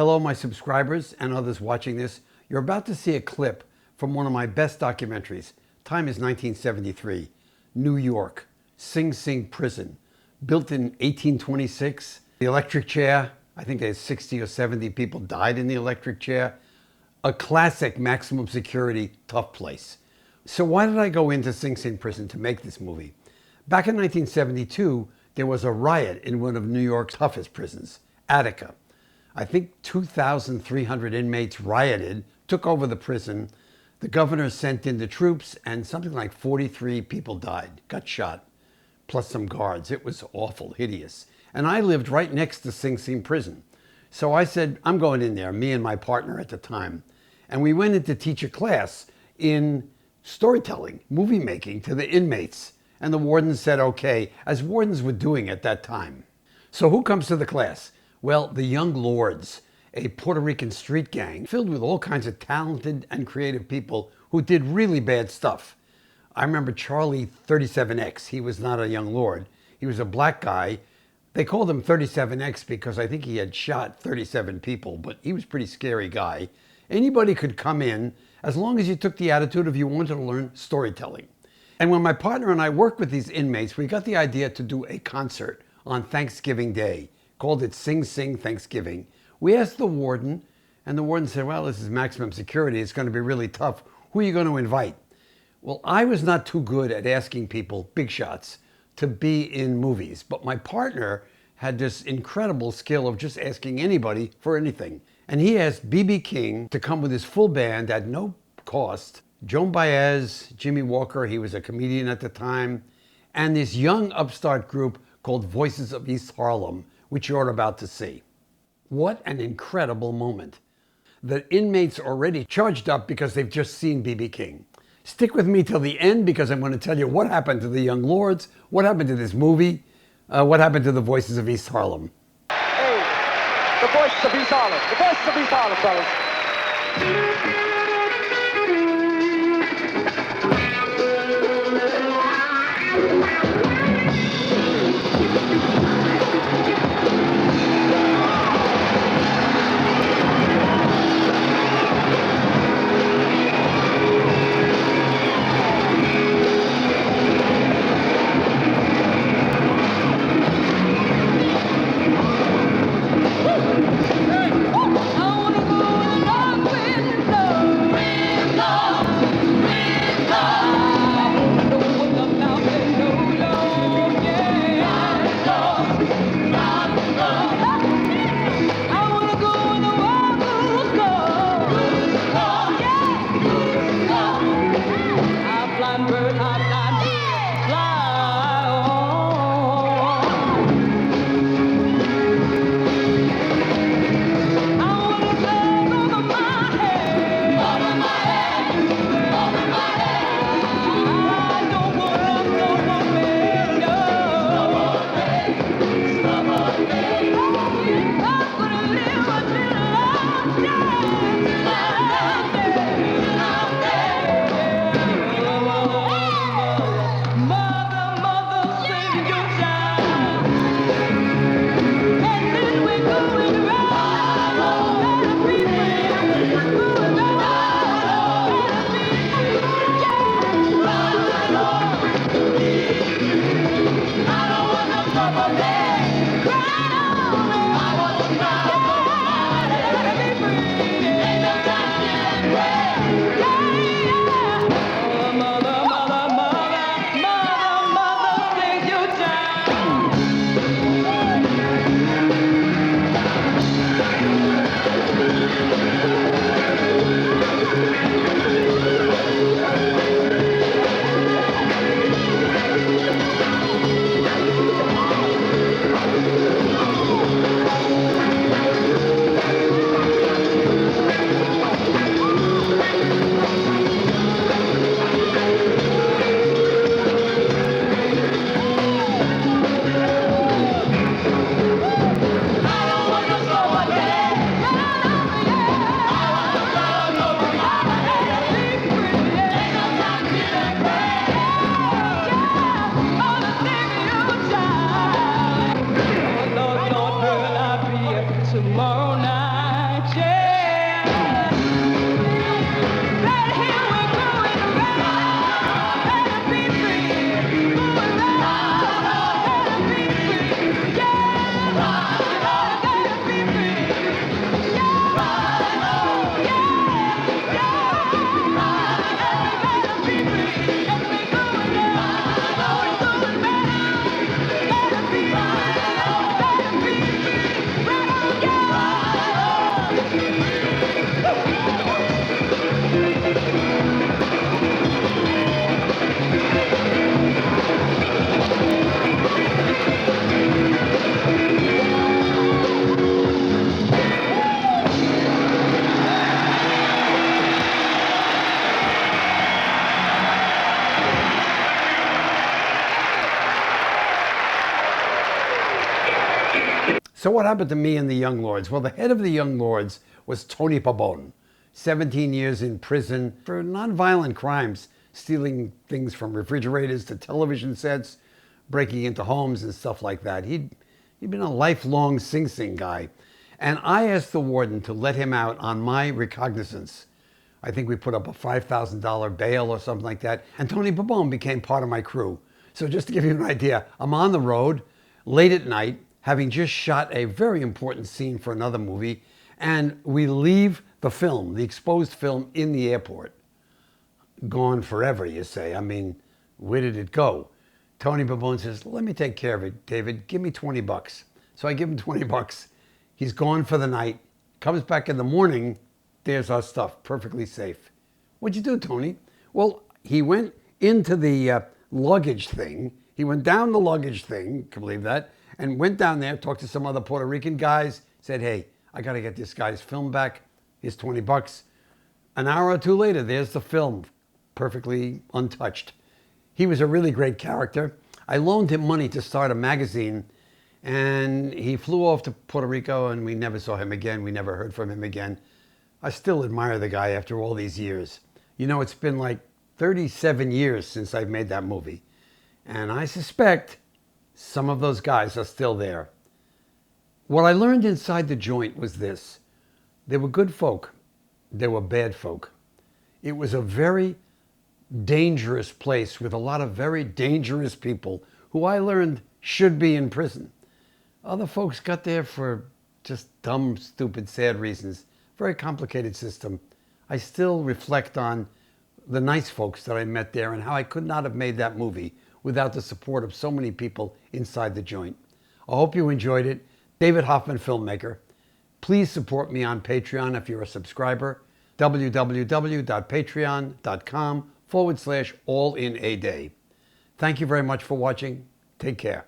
Hello, my subscribers and others watching this. You're about to see a clip from one of my best documentaries. Time is 1973. New York, Sing Sing Prison. Built in 1826. The electric chair, I think there's 60 or 70 people died in the electric chair. A classic maximum security, tough place. So why did I go into Sing Sing Prison to make this movie? Back in 1972, there was a riot in one of New York's toughest prisons, Attica. I think 2,300 inmates rioted, took over the prison. The governor sent in the troops, and something like 43 people died, got shot, plus some guards. It was awful, hideous. And I lived right next to Sing Sing Prison. So I said, I'm going in there, me and my partner at the time. And we went in to teach a class in storytelling, movie making to the inmates. And the warden said, okay, as wardens were doing at that time. So who comes to the class? Well, the Young Lords, a Puerto Rican street gang filled with all kinds of talented and creative people who did really bad stuff. I remember Charlie 37X. He was not a young lord. He was a black guy. They called him 37X because I think he had shot 37 people, but he was a pretty scary guy. Anybody could come in as long as you took the attitude of you wanted to learn storytelling. And when my partner and I worked with these inmates, we got the idea to do a concert on Thanksgiving Day, called it Sing Sing Thanksgiving. We asked the warden, and the warden said, well, this is maximum security. It's going to be really tough. Who are you going to invite? Well, I was not too good at asking people, big shots, to be in movies. But my partner had this incredible skill of just asking anybody for anything. And he asked B.B. King to come with his full band at no cost. Joan Baez, Jimmy Walker, he was a comedian at the time, and this young upstart group called Voices of East Harlem, which you're about to see. What an incredible moment. The inmates are already charged up because they've just seen B.B. King. Stick with me till the end because I'm going to tell you what happened to the Young Lords, what happened to this movie, what happened to the Voices of East Harlem. Hey, the Voices of East Harlem. The Voices of East Harlem, fellas. I wanna go along with love. So what happened to me and the Young Lords? Well, the head of the Young Lords was Tony Pabon, 17 years in prison for nonviolent crimes, stealing things from refrigerators to television sets, breaking into homes and stuff like that. He'd been a lifelong Sing Sing guy. And I asked the warden to let him out on my recognizance. I think we put up a $5,000 bail or something like that. And Tony Pabon became part of my crew. So just to give you an idea, I'm on the road late at night, having just shot a very important scene for another movie, and we leave the film, the exposed film, in the airport. Gone forever, you say. I mean, where did it go? Tony Pabon says, let me take care of it, David. Give me 20 bucks. So I give him 20 bucks. He's gone for the night. Comes back in the morning. There's our stuff, perfectly safe. What'd you do, Tony? Well, he went into the luggage thing. He went down the luggage thing, can you believe that? And went down there, talked to some other Puerto Rican guys, said, hey, I got to get this guy's film back. Here's 20 bucks. An hour or two later, there's the film, perfectly untouched. He was a really great character. I loaned him money to start a magazine, and he flew off to Puerto Rico, and we never saw him again. We never heard from him again. I still admire the guy after all these years. You know, it's been like 37 years since I've made that movie. And I suspect some of those guys are still there. What I learned inside the joint was this. There were good folk. There were bad folk. It was a very dangerous place with a lot of very dangerous people who I learned should be in prison. Other folks got there for just dumb, stupid, sad reasons. Very complicated system. I still reflect on the nice folks that I met there and how I could not have made that movie without the support of so many people inside the joint. I hope you enjoyed it. David Hoffman, filmmaker. Please support me on Patreon if you're a subscriber. www.patreon.com/allinaday. Thank you very much for watching. Take care.